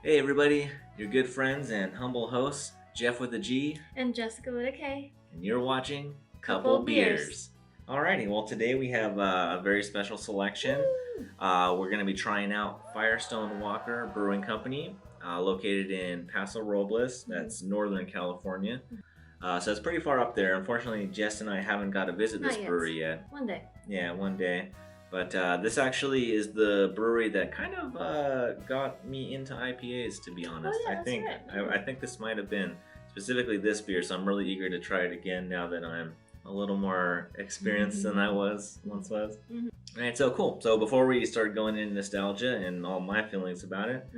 Hey everybody, your good friends and humble hosts, Jeff with a G, And Jessica with a K. and you're watching Couple Beers. Alrighty, well today we have a very special selection. We're going to be trying out Firestone Walker Brewing Company, located in Paso Robles, that's Northern California. So it's pretty far up there. Unfortunately, Jess and I haven't got to visit this Not yet. brewery yet. One day. Yeah, one day. But this actually is the brewery that kind of got me into IPAs, to be honest. Oh, yeah, I think that's right. I think this might have been specifically this beer, so I'm really eager to try it again now that I'm a little more experienced than I once was. All right, so cool. So before we start going into nostalgia and all my feelings about it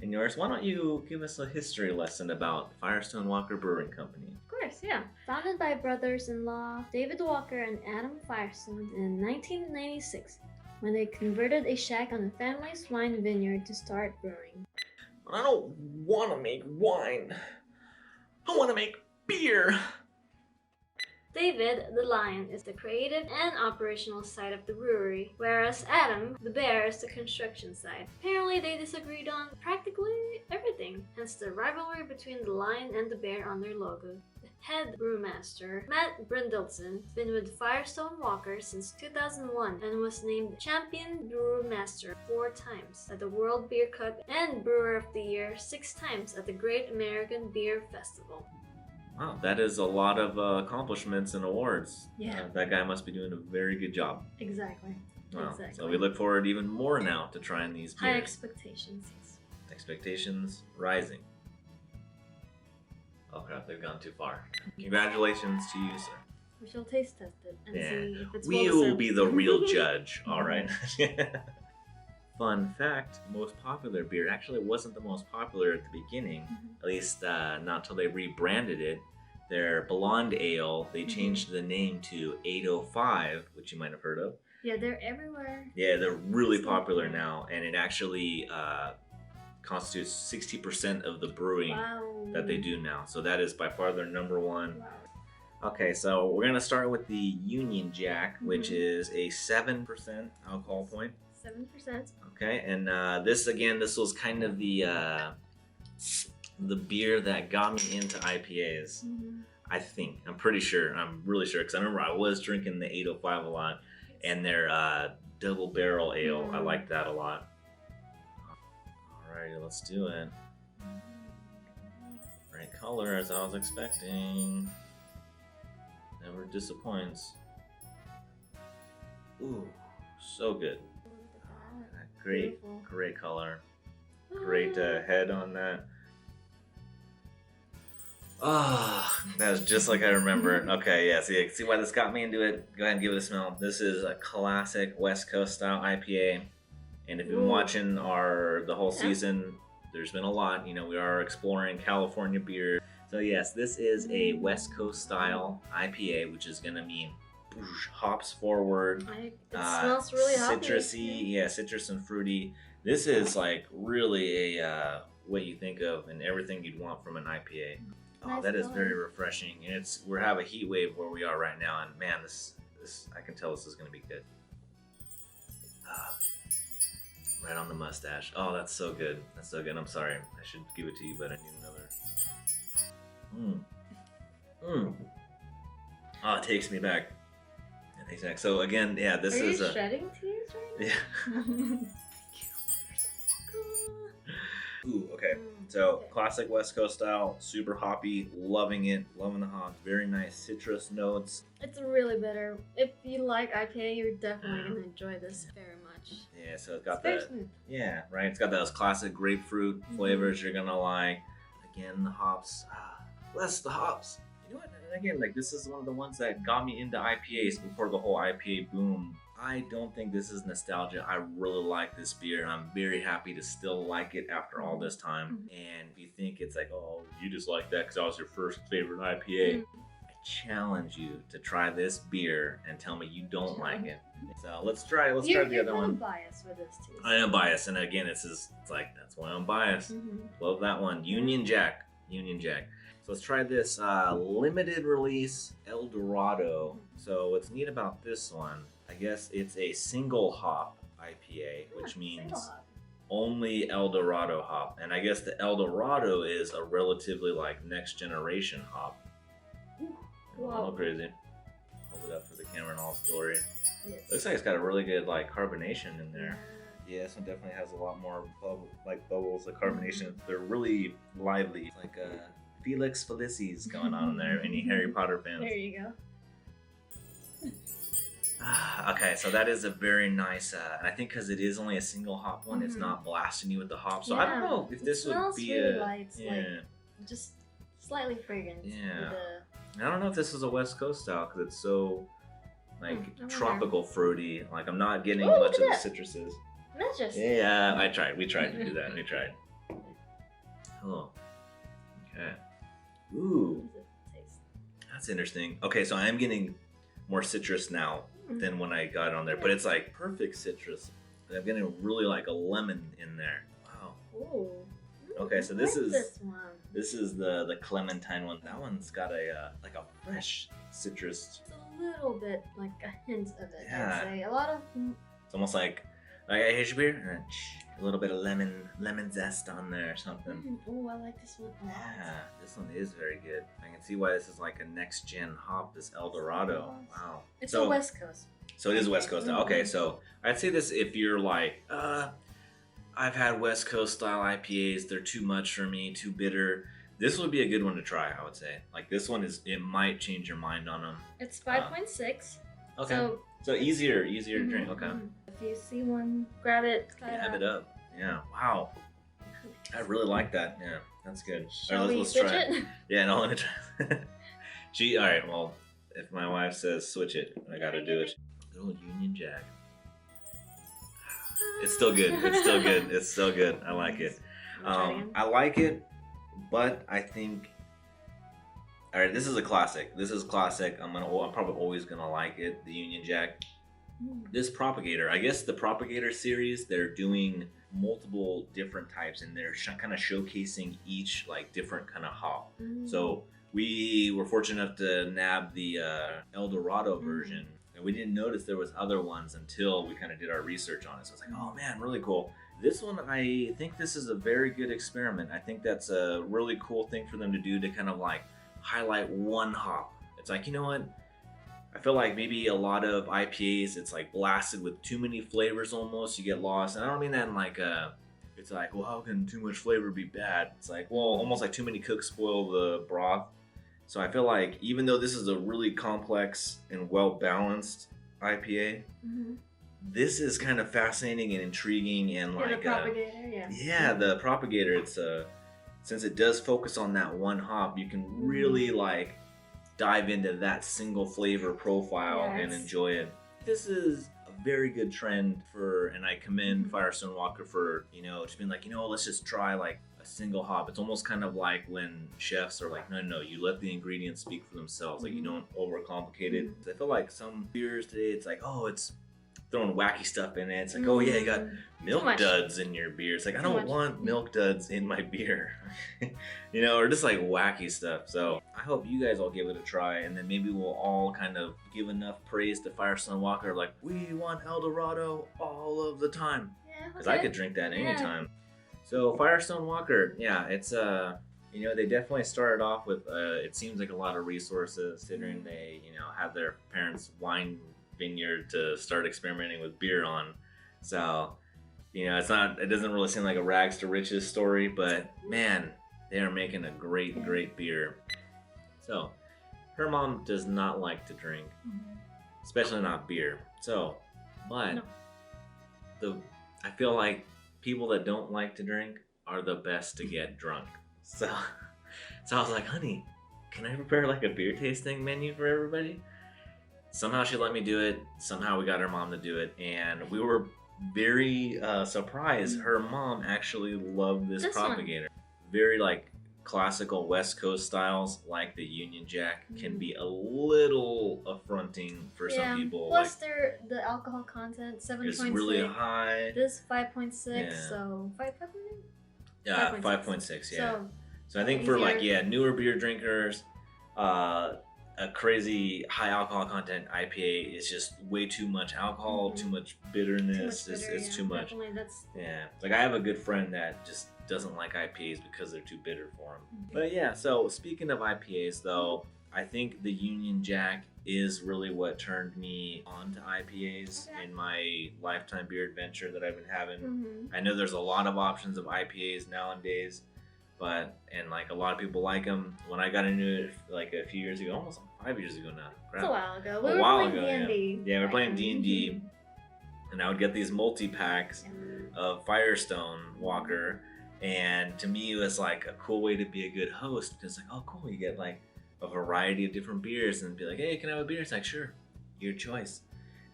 and yours, why don't you give us a history lesson about Firestone Walker Brewing Company? Of course, yeah. Founded by brothers-in-law David Walker and Adam Firestone in 1996, when they converted a shack on the family's wine vineyard to start brewing. I don't want to make wine. I want to make beer. David, the lion, is the creative and operational side of the brewery, whereas Adam, the bear, is the construction side. Apparently, they disagreed on practically everything, hence the rivalry between the lion and the bear on their logo. The head brewmaster, Matt Brindleton, has been with Firestone Walker since 2001 and was named Champion Brewmaster 4 times at the World Beer Cup and Brewer of the Year 6 times at the Great American Beer Festival. Wow, that is a lot of accomplishments and awards. Yeah. That guy must be doing a very good job. Exactly. Wow. Exactly. So we look forward even more now to trying these beers. High expectations. Expectations rising. Oh crap, they've gone too far. Congratulations to you, sir. We shall taste test it and see if it's We well will deserved. be the real judge, alright? Fun fact, most popular beer actually wasn't the most popular at the beginning, at least not until they rebranded it. Their blonde ale, they changed the name to 805, which you might have heard of. Yeah, they're everywhere. Yeah, they're really popular now, and it actually constitutes 60% of the brewing that they do now. So that is by far their number one. Wow. Okay, so we're gonna start with the Union Jack, which is a 7% alcohol point. 7%. Okay, and this was kind of the beer that got me into IPAs. I think I'm really sure, because I remember I was drinking the 805 a lot, and their double barrel ale. I like that a lot. Alrighty, let's do it. Great color, as I was expecting. Never disappoints. Ooh, so good. Great color. Great head on that. Ah, that was just like I remember. Okay, yeah, see why this got me into it? Go ahead and give it a smell. This is a classic West Coast style IPA. And if you've been watching the whole season, there's been a lot. We are exploring California beer. So yes, this is a West Coast style IPA, which is gonna mean hops forward. It smells really hoppy. Citrusy, citrus and fruity. This is like really a what you think of and everything you'd want from an IPA. Nice that is color. very refreshing, and we have a heat wave where we are right now, and man, this I can tell this is gonna be good. Right on the mustache. Oh, that's so good. That's so good. I'm sorry, I should give it to you, but I need another. Oh, it takes me back. So again, yeah, this is Are you shedding tears right now? Yeah. Ooh, okay. So classic West Coast style, super hoppy, loving it, loving the hops, very nice citrus notes. It's really bitter. If you like IPA, you're definitely gonna enjoy this very much. Yeah, so it's got very that. smooth. Yeah, right. It's got those classic grapefruit flavors you're gonna like. Again, the hops. Bless the hops. You know what? And again, like this is one of the ones that got me into IPAs before the whole IPA boom. I don't think this is nostalgia. I really like this beer. I'm very happy to still like it after all this time. And if you think it's like, oh, you just like that because that was your first favorite IPA, I challenge you to try this beer and tell me you don't like it. So let's try the other one. You're biased with this too. I am biased, and again, it's like that's why I'm biased. Love that one, Union Jack. So let's try this limited release El Dorado. So what's neat about this one, I guess it's a single hop IPA, which means only El Dorado hop, and I guess the El Dorado is a relatively like next generation hop. Wow. All crazy. Hold it up for the camera in all its glory. Yes. Looks like it's got a really good like carbonation in there. Yeah, this one definitely has a lot more bubbles, the carbonation. They're really lively. It's like Felix Felicis going on in there. Any Harry Potter fans? There you go. Okay, so that is a very nice, and I think because it is only a single hop one, it's not blasting you with the hop. So I don't know if this would be really light, yeah, like just slightly fragrant. yeah. I don't know if this is a West Coast style because it's so like I tropical fruity. Like I'm not getting Ooh, much of look the at that. citruses. Matches. Yeah, I tried. We tried to do that. We tried. Oh, okay. Ooh, How does it taste? that's interesting. Okay, so I am getting more citrus now than when I got it on there, but it's like perfect citrus. I'm getting really like a lemon in there. Wow. Ooh. Okay, so I this like is this one. this is the clementine one. That one's got a like a fresh citrus. It's a little bit like a hint of it. Yeah. I'd say a lot of. It's almost like here's your beer, and then a little bit of lemon zest on there or something. Oh, I like this one a lot. Yeah, this one is very good. I can see why this is like a next gen hop. This El Dorado. Wow. It's So- a West Coast. So it is West Coast now. Okay, so I'd say this if you're like, I've had West Coast style IPAs. They're too much for me, too bitter. This would be a good one to try, I would say. Like this one it might change your mind on them. It's 5.6. Okay. So easier to drink. Okay. If you see one, grab it. Try Have out. it up. Yeah. Wow. I really like that. Yeah, that's good. Shall All right, we let's switch try it? Yeah, no, let me try. All right. Well, if my wife says switch it, I gotta do it. Good old Union Jack. It's still good. It's still good. It's still good. I like it. I like it, but I think. All right, this is a classic. This is classic. I'm probably always gonna like it. The Union Jack. This Propagator, I guess the Propagator series, they're doing multiple different types, and they're kind of showcasing each like different kind of hop. So we were fortunate enough to nab the El Dorado version, and we didn't notice there was other ones until we kind of did our research on it. So it's like, oh man, really cool. This one, I think this is a very good experiment. I think that's a really cool thing for them to do to kind of like highlight one hop. It's like, you know what? I feel like maybe a lot of IPAs, it's like blasted with too many flavors almost. You get lost. And I don't mean that in like it's like, well, how can too much flavor be bad? It's like, well, almost like too many cooks spoil the broth. So I feel like even though this is a really complex and well-balanced IPA, this is kind of fascinating and intriguing and like the Propagator, yeah, the Propagator. It's since it does focus on that one hop, you can really like dive into that single flavor profile and enjoy it. This is a very good trend for, and I commend Firestone Walker for, just being like, let's just try like a single hop. It's almost kind of like when chefs are like, no, you let the ingredients speak for themselves. Like you don't overcomplicate it. I feel like some beers today, it's like, oh, it's throwing wacky stuff in it. It's like, oh yeah, you got milk duds in your beer. It's like, I don't want milk duds in my beer, or just like wacky stuff. So I hope you guys all give it a try, and then maybe we'll all kind of give enough praise to Firestone Walker, like we want El Dorado all of the time, because I could drink that anytime. So Firestone Walker, it's they definitely started off with it seems like a lot of resources, considering they had their parents' wine vineyard to start experimenting with beer on. So it doesn't really seem like a rags to riches story, but man, they are making a great beer. So her mom does not like to drink, especially not beer. So but I feel like people that don't like to drink are the best to get drunk. So I was like, honey, can I prepare like a beer tasting menu for everybody? Somehow she let me do it. Somehow we got her mom to do it, and we were very surprised. Her mom actually loved this Propagator. Very like classical West Coast styles, like the Union Jack, can be a little affronting for some people. Plus, the alcohol content 7.6. It's really high. This 5.6, so 5.8. Yeah, 5.6. Yeah. So I think for like newer beer drinkers. a crazy high alcohol content IPA is just way too much alcohol, too much bitterness. Too much bitter, It's too much. Definitely, that's Yeah, like I have a good friend that just doesn't like IPAs because they're too bitter for him. But yeah, so speaking of IPAs though, I think the Union Jack is really what turned me on to IPAs in my lifetime beer adventure that I've been having. I know there's a lot of options of IPAs nowadays, but and like a lot of people like them. When I got into it like a few years ago, almost 5 years ago now. it's a while ago. A We were while playing ago, D&D. Yeah, we're playing D&D, and I would get these multi-packs of Firestone Walker, and to me it was like a cool way to be a good host because like, oh cool, you get like a variety of different beers and be like, hey, can I have a beer? It's like, sure, your choice.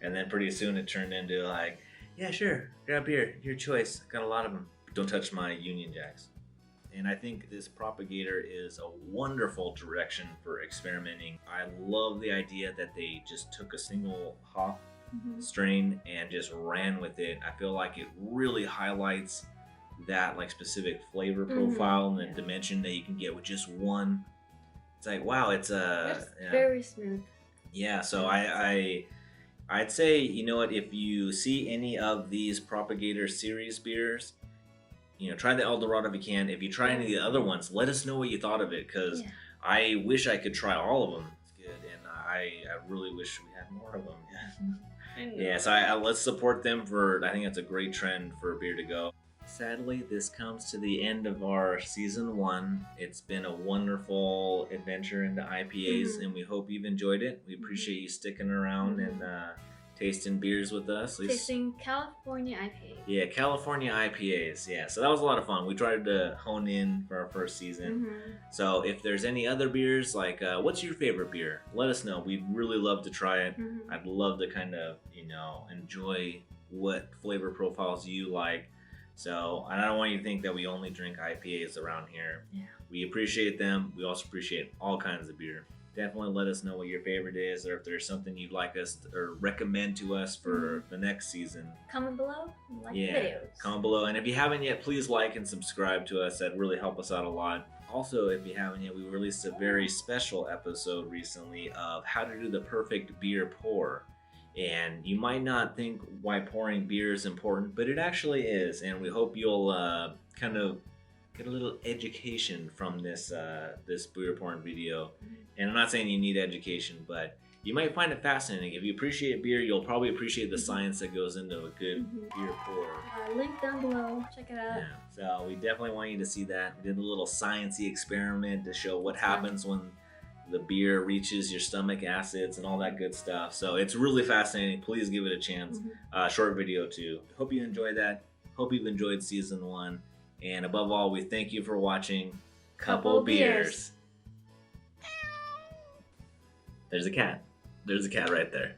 And then pretty soon it turned into like, yeah, sure, grab beer, your choice. Got a lot of them. Don't touch my Union Jacks. And I think this propagator is a wonderful direction for experimenting. I love the idea that they just took a single hop strain and just ran with it. I feel like it really highlights that like specific flavor profile and the dimension that you can get with just one. It's like, wow, it's very smooth. Yeah, so I'd say, you know what, if you see any of these propagator series beers, you know, try the El Dorado if you can. If you try any of the other ones, let us know what you thought of it, because I wish I could try all of them. It's good, and I really wish we had more of them. Yeah, so let's support them for. I think that's a great trend for beer to go. Sadly, this comes to the end of our season 1. It's been a wonderful adventure into IPAs, and we hope you've enjoyed it. We appreciate you sticking around and tasting beers with us. Tasting California IPA. Yeah, California IPAs. Yeah, so that was a lot of fun. We tried to hone in for our first season. So if there's any other beers, like what's your favorite beer? Let us know. We'd really love to try it. I'd love to kind of, you know, enjoy what flavor profiles you like. So I don't want you to think that we only drink IPAs around here. Yeah. We appreciate them. We also appreciate all kinds of beer. Definitely let us know what your favorite is, or if there's something you'd like us to, or recommend to us for the next season. Comment below, like the videos. Comment below, and if you haven't yet, please like and subscribe to us. That'd really help us out a lot. Also, if you haven't yet, we released a very special episode recently of how to do the perfect beer pour. And you might not think why pouring beer is important, but it actually is. And we hope you'll kind of get a little education from this this beer pouring video. And I'm not saying you need education, but you might find it fascinating. If you appreciate beer, you'll probably appreciate the science that goes into a good beer pour. Link down below. Check it out. Yeah. So we definitely want you to see that. We did a little sciencey experiment to show what happens when the beer reaches your stomach acids and all that good stuff. So it's really fascinating. Please give it a chance. Short video too. Hope you enjoyed that. Hope you've enjoyed season 1. And above all, we thank you for watching Couple Beers. There's a cat. There's a cat right there.